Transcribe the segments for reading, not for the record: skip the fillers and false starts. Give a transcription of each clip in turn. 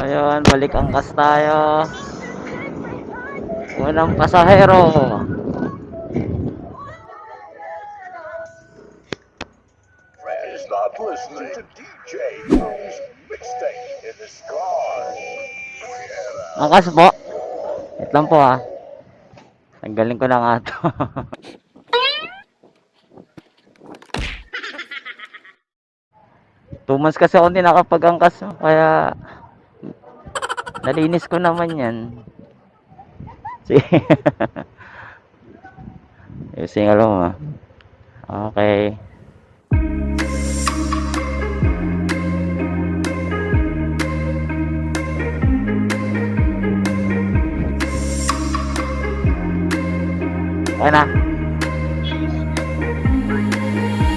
Ayun, balik angkas tayo. Unang pasahero. Stop listening to DJ Joe's mixtape in the sky. Angkas po. Wait lang po ah. Tanggalin ko na nga to. 2 months kasi ako hindi nakapag-angkas. Kaya nalinis ko naman yan. Sige. Ayusin nga lang ah. Okay. Okay na.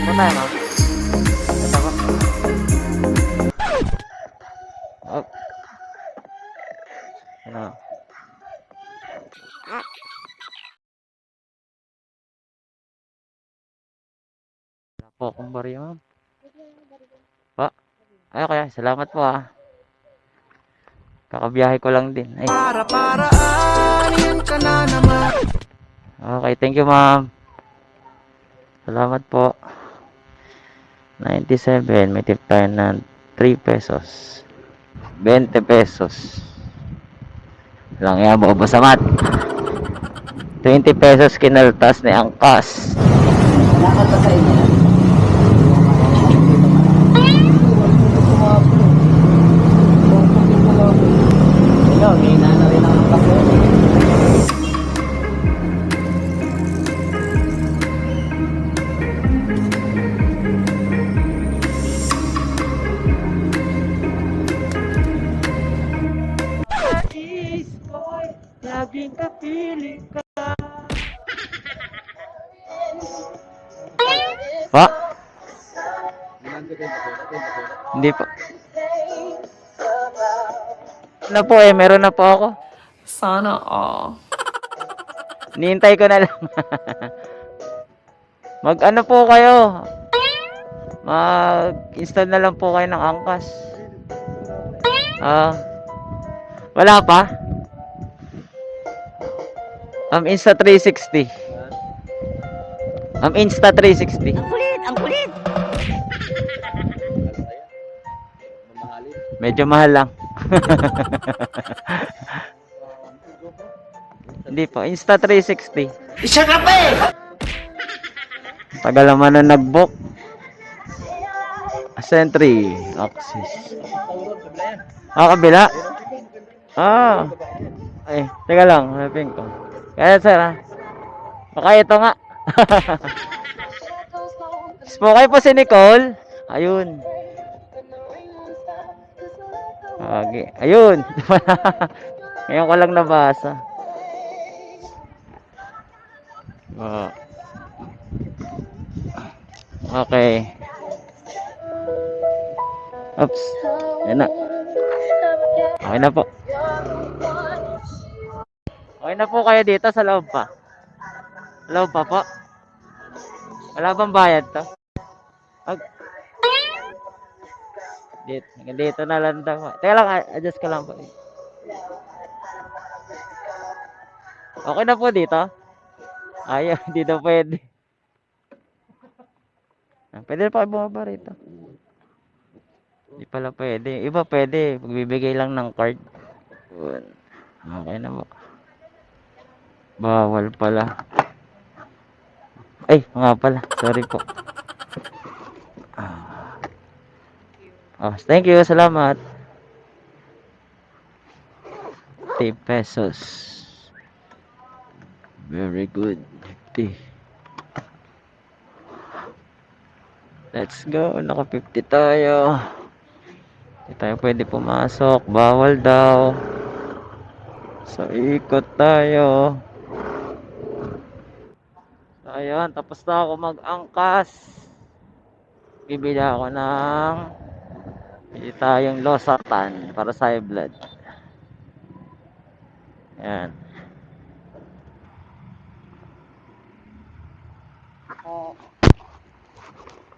Ito tayo ma'am. Ito ko. Oh. Ano? Wala po akong barya ma'am. Pa? Ay, okay. Salamat po ah. Kakabiyahe ko lang din. Ay. Para-paraan ka na naman. Okay, thank you ma'am. Salamat po. 97, may tip tayo ng 3 pesos. 20 pesos. Lang yan, buo sa mat. 20 pesos kinaltas ni Angkas. Lakad pa sa inyo. Hello, may nana rin ang kape. Laging kapiling ka. Pa? Hindi po. Ano po eh, meron na po ako. Sana all. Nihintay ko na lang. Mag ano po kayo? Mag-install na lang po kayo ng Angkas. Wala pa? Insta 360. Insta 360. Ang kulit, ang kulit. Medyo mahal lang. Hindi po, Insta 360. Isa ka pa eh! Tagal naman na nag-book. Sentry, Axis. Kabila. Ay, teka lang, hanapin ko. Kaya sir ha. Baka ito nga. Spokay po si Nicole. Ayun. Okay. Ayun. Ngayon ko lang nabasa. Okay. Oops. Yan na. Okay na po. Okay na po kayo dito sa loob pa. Loob pa po. Wala bang bayad to? Dito na lang daw. Teka lang, adjust ko lang po. Okay na po dito? Ayaw, hindi na pwede. Pwede na pa kayo bumaba rito. Hindi pala pwede. Iba pwede. Magbibigay lang ng card. Okay na po. Bawal pala. Ay, nga pala. Sorry po. Thank you. Salamat. 50 pesos. Very good. 50. Let's go. Naka 50 tayo. Hindi tayo pwede pumasok. Bawal daw. So, ikot tayo. So, ayun. Tapos na ako mag-angkas. Bibili ako ng bili tayong losartan para sa high blood. Ayan.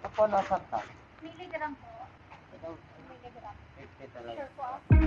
Ako losartan. Miligram po. Miligram. 50 talaga. Sure po.